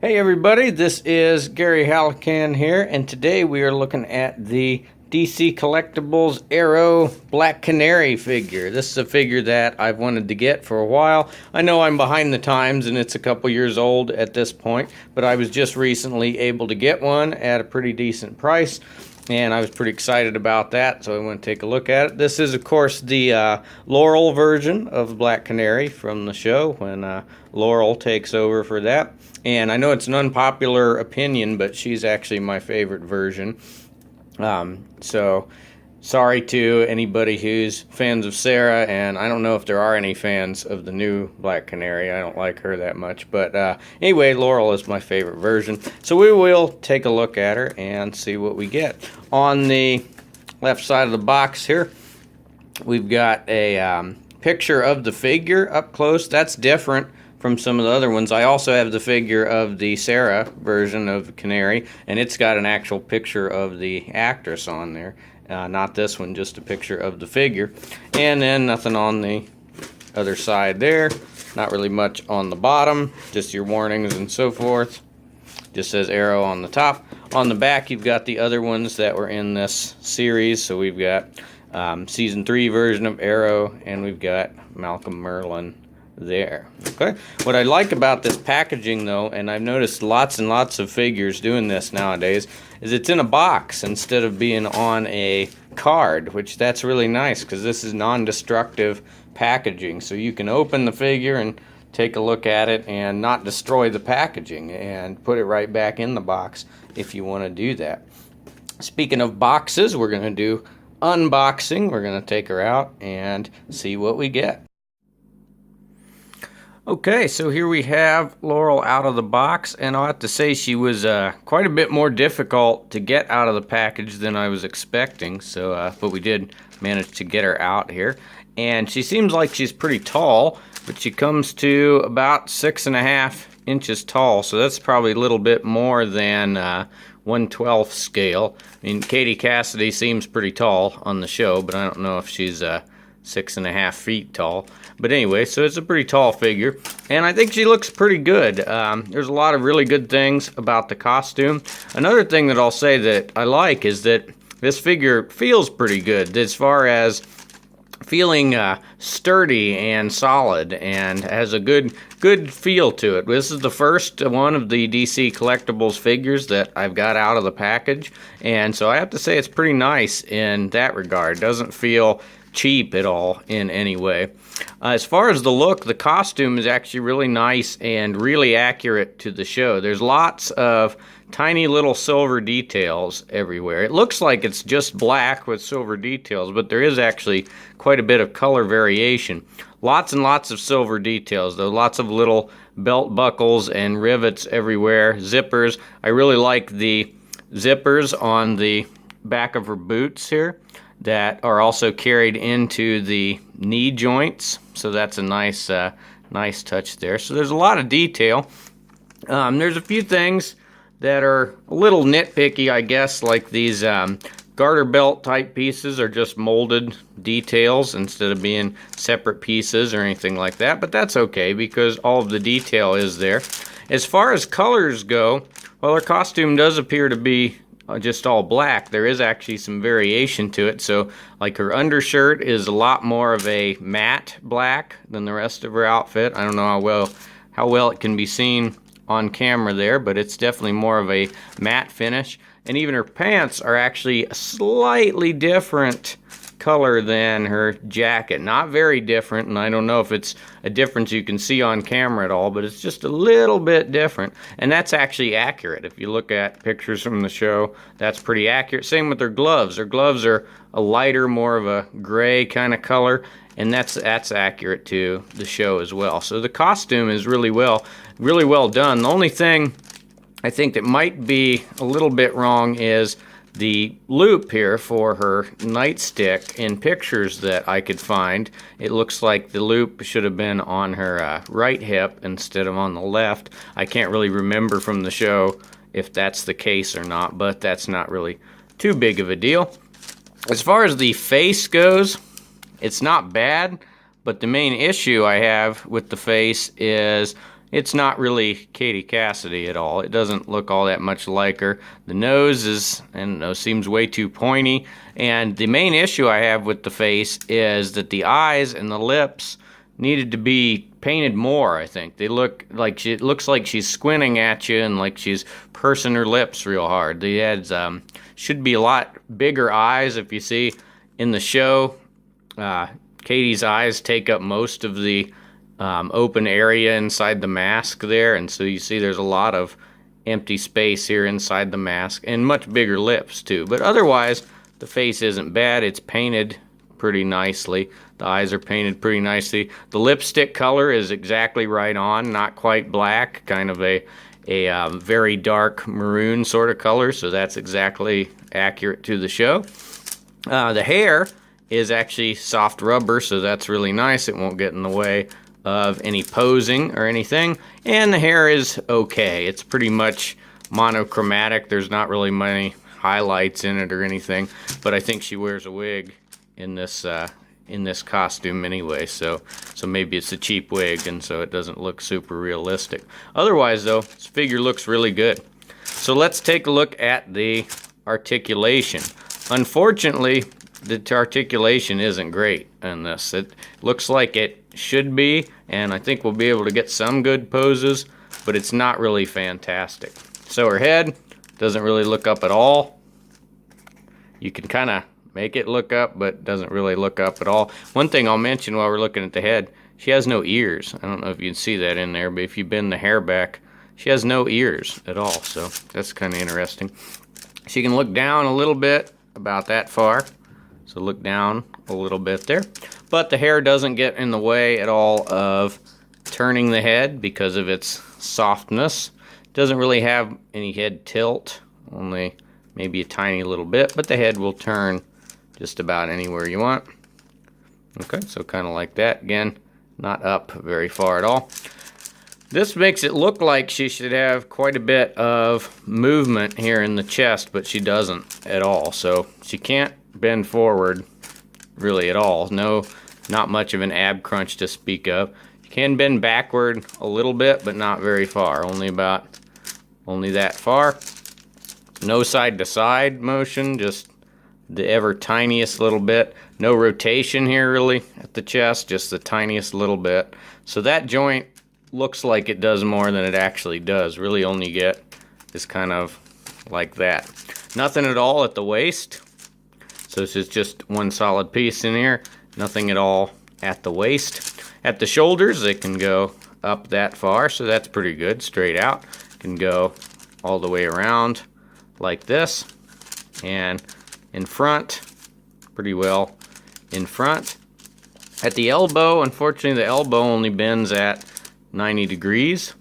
Hey everybody, this is Gary Hallican here, and today we are looking at the DC Collectibles Arrow Black Canary figure. This is a figure that I've wanted to get for a while. I know I'm behind the times and it's a couple years old at this point, but I was just recently able to get one at a pretty decent price, and I was pretty excited about that, so I want to take a look at it. This is, of course, the Laurel version of Black Canary from the show, when Laurel takes over for that. And I know it's an unpopular opinion, but she's actually my favorite version. So, sorry to anybody who's fans of Sarah, and I don't know if there are any fans of the new Black Canary. I don't like her that much. But anyway, Laurel is my favorite version. So we will take a look at her and see what we get. On the left side of the box here, we've got a picture of the figure up close. That's different from some of the other ones. I also have the figure of the Sarah version of Canary, and it's got an actual picture of the actress on there. Not this one, just a picture of the figure. And then nothing on the other side there. Not really much on the bottom, just your warnings and so forth. Just says Arrow on the top. On the back, you've got the other ones that were in this series. So we've got Season 3 version of Arrow, and we've got Malcolm Merlin there. Okay, what I like about this packaging, though, and I've noticed lots and lots of figures doing this nowadays, is it's in a box instead of being on a card, which that's really nice because this is non-destructive packaging, so you can open the figure and take a look at it and not destroy the packaging and put it right back in the box if you want to do that. Speaking of boxes, we're going to do unboxing. We're going to take her out and see what we get. Okay, so here we have Laurel out of the box, and I'll have to say she was quite a bit more difficult to get out of the package than I was expecting, so but we did manage to get her out here. And she seems like she's pretty tall, but she comes to about 6.5 inches tall, so that's probably a little bit more than 1/12 scale. I mean, Katie Cassidy seems pretty tall on the show, but I don't know if she's 6.5 feet tall. But anyway, so it's a pretty tall figure, and I think she looks pretty good. There's a lot of really good things about the costume. Another thing that I'll say that I like is that this figure feels pretty good as far as feeling sturdy and solid, and has a good feel to it. This is the first one of the DC Collectibles figures that I've got out of the package, and so I have to say it's pretty nice in that regard. It doesn't feel cheap at all in any way. As far as the look, the costume is actually really nice and really accurate to the show. There's lots of tiny little silver details everywhere. It looks like it's just black with silver details, but there is actually quite a bit of color variation. Lots and lots of silver details, though. Lots of little belt buckles and rivets everywhere. Zippers. I really like the zippers on the back of her boots here that are also carried into the knee joints, so that's a nice nice touch there. So there's a lot of detail. There's a few things that are a little nitpicky, I guess, like these garter belt type pieces are just molded details instead of being separate pieces or anything like that, but that's okay because all of the detail is there. As far as colors go, well, her costume does appear to be just all black. There is actually some variation to it. So like her undershirt is a lot more of a matte black than the rest of her outfit. I don't know how well it can be seen on camera there, but it's definitely more of a matte finish. And even her pants are actually a slightly different color than her jacket. Not very different, and I don't know if it's a difference you can see on camera at all, but it's just a little bit different, and that's actually accurate. If you look at pictures from the show, that's pretty accurate. Same with her gloves. Her gloves are a lighter, more of a gray kind of color, and that's accurate to the show as well. So the costume is really well done. The only thing I think that might be a little bit wrong is the loop here for her nightstick. In pictures that I could find, it looks like the loop should have been on her right hip instead of on the left. I can't really remember from the show if that's the case or not, but that's not really too big of a deal. As far as the face goes, it's not bad, but the main issue I have with the face is it's not really Katie Cassidy at all. It doesn't look all that much like her. The nose is, seems way too pointy. And the main issue I have with the face is that the eyes and the lips needed to be painted more, I think. They look like it looks like she's squinting at you and like she's pursing her lips real hard. The heads should be a lot bigger eyes. If you see in the show, Katie's eyes take up most of the open area inside the mask there, and so you see there's a lot of empty space here inside the mask, and much bigger lips too. But otherwise, the face isn't bad. It's painted pretty nicely. The eyes are painted pretty nicely. The lipstick color is exactly right on, not quite black, kind of a very dark maroon sort of color, so that's exactly accurate to the show. The hair is actually soft rubber, so that's really nice. It won't get in the way of any posing or anything. And the hair is okay. It's pretty much monochromatic. There's not really many highlights in it or anything, but I think she wears a wig in this costume anyway, so maybe it's a cheap wig and so it doesn't look super realistic. Otherwise though, this figure looks really good. So let's take a look at the articulation. Unfortunately, the articulation isn't great in this. It looks like it should be, and I think we'll be able to get some good poses, but it's not really fantastic. So her head doesn't really look up at all. You can kind of make it look up, but doesn't really look up at all. One thing I'll mention while we're looking at the head, she has no ears. I don't know if you can see that in there, but if you bend the hair back, she has no ears at all, so that's kind of interesting. She can look down a little bit, about that far. So look down a little bit there. But the hair doesn't get in the way at all of turning the head because of its softness. Doesn't really have any head tilt, only maybe a tiny little bit, but the head will turn just about anywhere you want. Okay, so kind of like that. Again, not up very far at all. This makes it look like she should have quite a bit of movement here in the chest, but she doesn't at all. So she can't bend forward really at all. No, not much of an ab crunch to speak of. You can bend backward a little bit, but not very far. Only that far. No side to side motion, just the ever tiniest little bit. No rotation here really at the chest, just the tiniest little bit. So that joint looks like it does more than it actually does. Really only get is kind of like that. Nothing at all at the waist. So this is just one solid piece in here. Nothing at all at the waist. At the shoulders, they can go up that far, so that's pretty good. Straight out. Can go all the way around like this. And in front, pretty well in front. At the elbow, unfortunately, the elbow only bends at 90 degrees.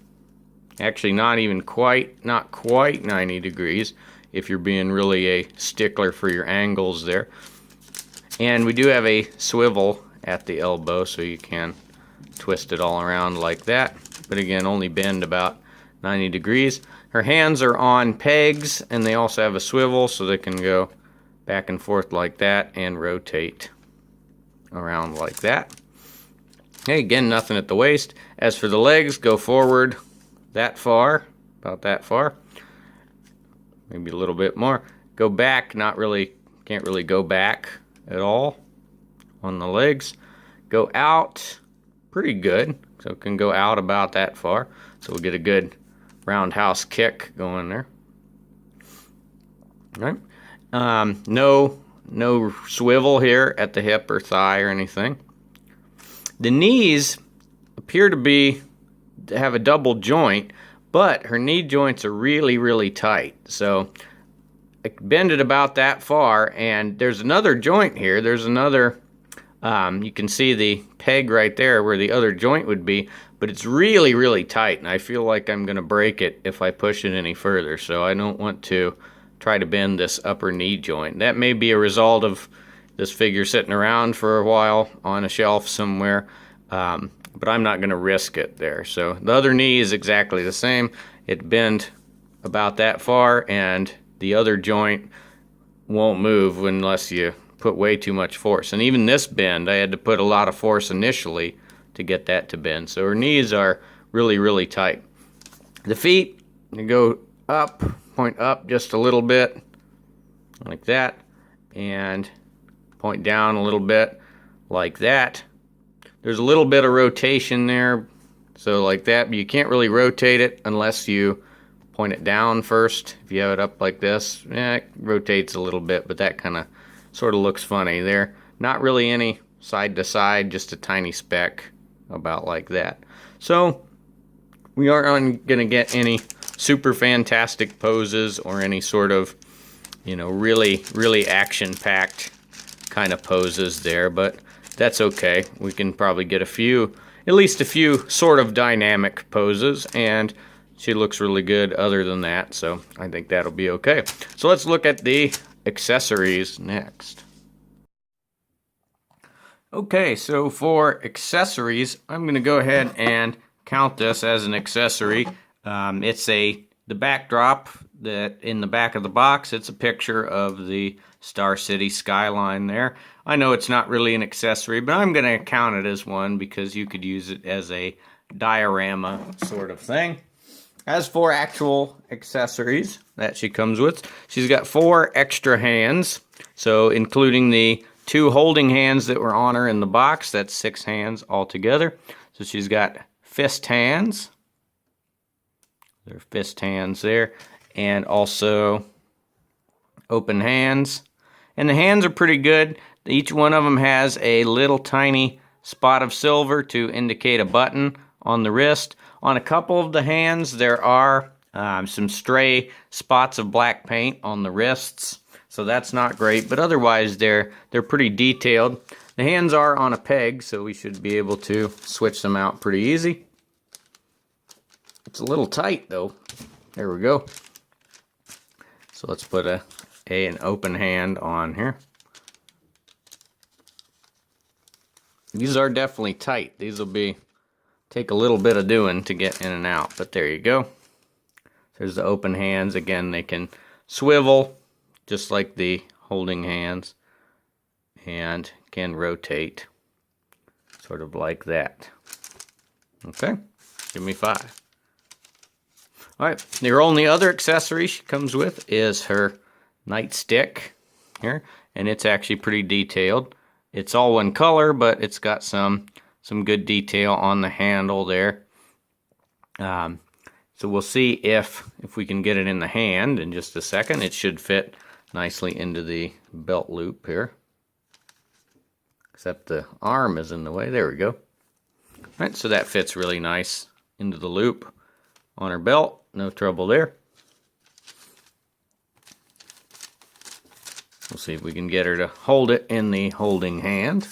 Actually, not quite 90 degrees if you're being really a stickler for your angles there. And we do have a swivel at the elbow, so you can twist it all around like that. But again, only bend about 90 degrees. Her hands are on pegs, and they also have a swivel, so they can go back and forth like that and rotate around like that. Okay, again, nothing at the waist. As for the legs, go forward that far, about that far. Maybe a little bit more. Go back, can't really go back at all on the legs. Go out, pretty good. So it can go out about that far. So we'll get a good roundhouse kick going there. All right. No swivel here at the hip or thigh or anything. The knees appear to have a double joint, but her knee joints are really, really tight. So I bend it about that far, and there's another joint here. There's another, you can see the peg right there where the other joint would be, but it's really, really tight, and I feel like I'm going to break it if I push it any further. So I don't want to try to bend this upper knee joint. That may be a result of this figure sitting around for a while on a shelf somewhere, but I'm not going to risk it there. So the other knee is exactly the same. It bend about that far, and the other joint won't move unless you put way too much force. And even this bend, I had to put a lot of force initially to get that to bend. So her knees are really, really tight. The feet, you go up, point up just a little bit, like that, and point down a little bit, like that. There's a little bit of rotation there, so like that, but you can't really rotate it unless you point it down first. If you have it up like this, it rotates a little bit, but that kind of sort of looks funny there. Not really any side to side, just a tiny speck about like that. So we aren't going to get any super fantastic poses or any sort of, you know, really, really action-packed kind of poses there, but that's okay. We can probably get at least a few sort of dynamic poses, and she looks really good other than that, so I think that'll be okay. So let's look at the accessories next. Okay, so for accessories, I'm going to go ahead and count this as an accessory. It's the backdrop that in the back of the box, it's a picture of the Star City skyline there. I know it's not really an accessory, but I'm going to count it as one because you could use it as a diorama sort of thing. As for actual accessories that she comes with, she's got 4 extra hands, so including the 2 holding hands that were on her in the box, that's 6 hands altogether. So she's got fist hands. There are fist hands there, and also open hands. And the hands are pretty good. Each one of them has a little tiny spot of silver to indicate a button on the wrist. On a couple of the hands, there are some stray spots of black paint on the wrists, so that's not great, but otherwise they're pretty detailed. The hands are on a peg, so we should be able to switch them out pretty easy. It's a little tight though. There we go. So let's put an open hand on here. These are definitely tight. These will take a little bit of doing to get in and out, but there you go. There's the open hands. Again, they can swivel just like the holding hands and can rotate sort of like that. Okay, give me 5. All right, the only other accessory she comes with is her nightstick here, and it's actually pretty detailed. It's all one color, but it's got some good detail on the handle there. So we'll see if we can get it in the hand in just a second. It should fit nicely into the belt loop here. Except the arm is in the way. There we go. All right, so that fits really nice into the loop on her belt. No trouble there. We'll see if we can get her to hold it in the holding hand.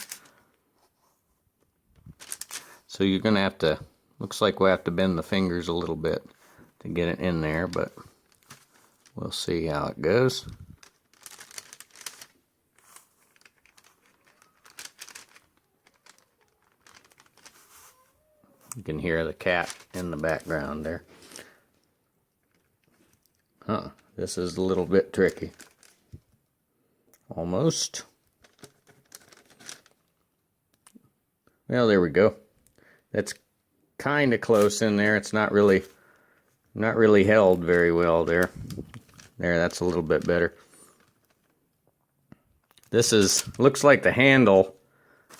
So you're going to have to, looks like we'll have to bend the fingers a little bit to get it in there, but we'll see how it goes. You can hear the cat in the background there. This is a little bit tricky. Almost. Well, there we go. That's kind of close in there. It's not really held very well there. There, that's a little bit better. Looks like the handle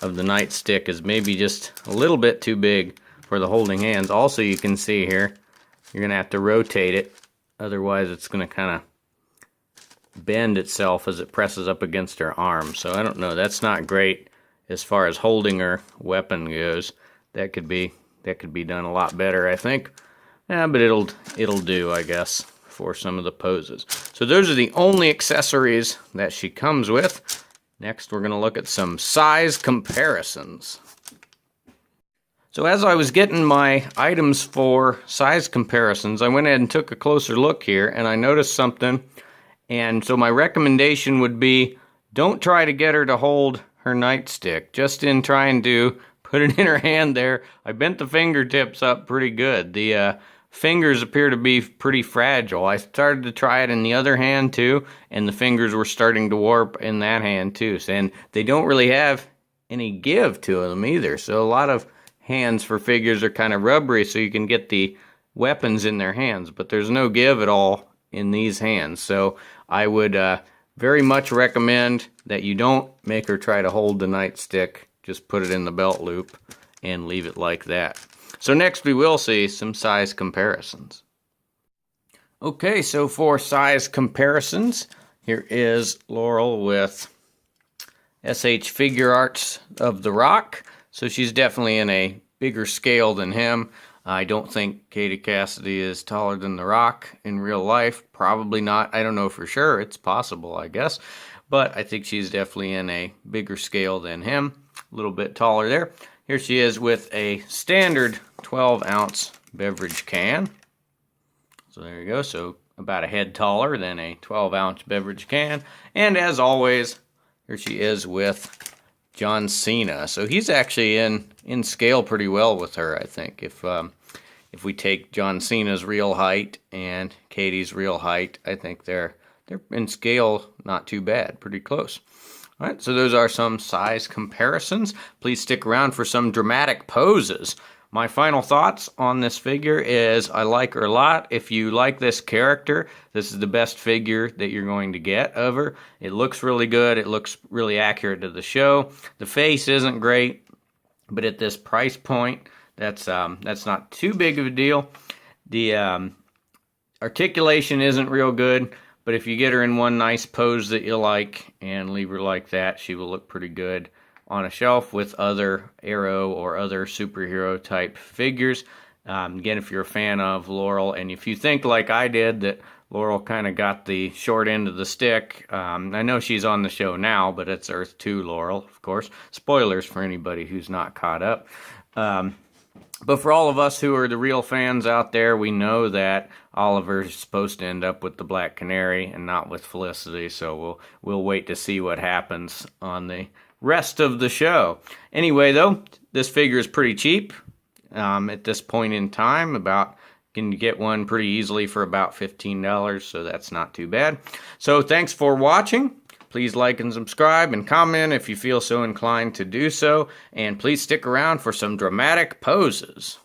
of the nightstick is maybe just a little bit too big for the holding hands. Also, you can see here, you're going to have to rotate it. Otherwise, it's going to kind of bend itself as it presses up against her arm. So I don't know. That's not great as far as holding her weapon goes. That could be done a lot better, I think. Yeah, but it'll do, I guess, for some of the poses. So those are the only accessories that she comes with. Next, we're going to look at some size comparisons. So as I was getting my items for size comparisons, I went ahead and took a closer look here, and I noticed something. And so my recommendation would be, don't try to get her to hold her nightstick. Just in trying to put it in her hand there, I bent the fingertips up pretty good. The fingers appear to be pretty fragile. I started to try it in the other hand too, and the fingers were starting to warp in that hand too. And they don't really have any give to them either. So a lot of hands for figures are kind of rubbery, so you can get the weapons in their hands, but there's no give at all in these hands. So I would very much recommend that you don't make her try to hold the nightstick. Just put it in the belt loop and leave it like that. So next we will see some size comparisons. Okay, so for size comparisons, here is Laurel with SH Figure Arts of The Rock. So she's definitely in a bigger scale than him. I don't think Katie Cassidy is taller than The Rock in real life. Probably not. I don't know for sure. It's possible, I guess. But I think she's definitely in a bigger scale than him. A little bit taller there. Here she is with a standard 12-ounce beverage can. So there you go. So about a head taller than a 12-ounce beverage can. And as always, here she is with John Cena. So he's actually in scale pretty well with her, I think. If we take John Cena's real height and Katie's real height, I think they're in scale not too bad, pretty close. All right, so those are some size comparisons. Please stick around for some dramatic poses. My final thoughts on this figure is I like her a lot. If you like this character, this is the best figure that you're going to get of her. It looks really good. It looks really accurate to the show. The face isn't great, but at this price point, that's not too big of a deal. The articulation isn't real good, but if you get her in one nice pose that you like and leave her like that, she will look pretty good on a shelf with other Arrow or other superhero type figures. Again, if you're a fan of Laurel, and if you think like I did that Laurel kind of got the short end of the stick, I know she's on the show now, but it's Earth 2 Laurel, of course. Spoilers for anybody who's not caught up. But for all of us who are the real fans out there, we know that Oliver's supposed to end up with the Black Canary and not with Felicity, so we'll wait to see what happens on the rest of the show. Anyway, though, this figure is pretty cheap at this point in time. You can get one pretty easily for about $15, so that's not too bad. So thanks for watching. Please like and subscribe and comment if you feel so inclined to do so. And please stick around for some dramatic poses.